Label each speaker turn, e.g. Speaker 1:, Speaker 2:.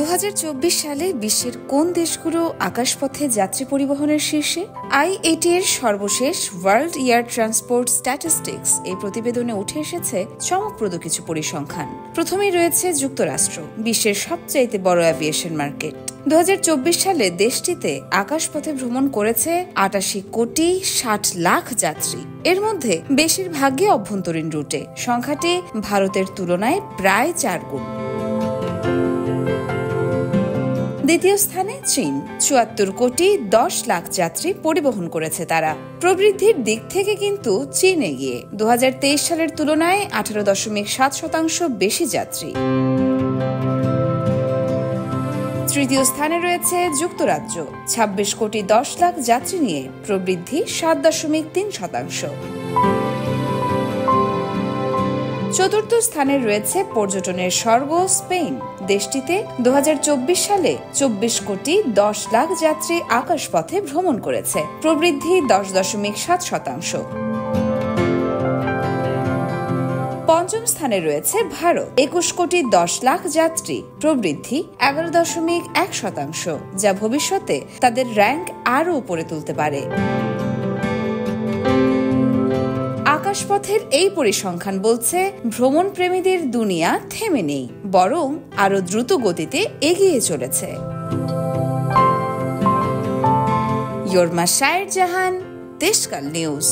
Speaker 1: 2024 সালে বিশ্বের কোন দেশগুলো আকাশপথে যাত্রী পরিবহনের শীর্ষে? IATA এর সর্বশেষ ওয়ার্ল্ড এয়ার ট্রান্সপোর্ট স্ট্যাটিস্টিক্স এই প্রতিবেদনে উঠে এসেছে চমকপ্রদ কিছু পরিসংখ্যান। প্রথমেই রয়েছে যুক্তরাষ্ট্র, বিশ্বের সবচাইতে বড় অ্যাভিয়েশন মার্কেট। 2024 সালে দেশটিতে আকাশপথে ভ্রমণ করেছে 88,60,00,000 যাত্রী। এর মধ্যে বেশিরভাগই অভ্যন্তরীণ রুটে। সংখ্যাটি ভারতের তুলনায় প্রায় 4 গুণ। দ্বিতীয় স্থানে চীন, 74,10,00,000 যাত্রী পরিবহন করেছে তারা। প্রবৃদ্ধির দিক থেকে কিন্তু চীন এগিয়ে, 2023 সালের তুলনায় 18.7% বেশি যাত্রী। তৃতীয় স্থানে রয়েছে যুক্তরাজ্য, 26,10,00,000 যাত্রী নিয়ে প্রবৃদ্ধি 7.3%। চতুর্থ স্থানে রয়েছে পর্যটনের স্বর্গ স্পেন। দেশটিতে 2024 সালে 24,10,00,000 যাত্রী আকাশপথে ভ্রমণ করেছে, প্রবৃদ্ধি 10.7%। পঞ্চম স্থানে রয়েছে ভারত, 21,10,00,000 যাত্রী, প্রবৃদ্ধি 11.1%, যা ভবিষ্যতে তাদের র্যাঙ্ক আরও উপরে তুলতে পারে। আকাশপথের এই পরিসংখ্যান বলছে ভ্রমণ প্রেমীদের দুনিয়া থেমে নেই, বরং আরো দ্রুত গতিতে এগিয়ে চলেছে। ইয়র্মা শায়ের জাহান, দেশকাল নিউজ।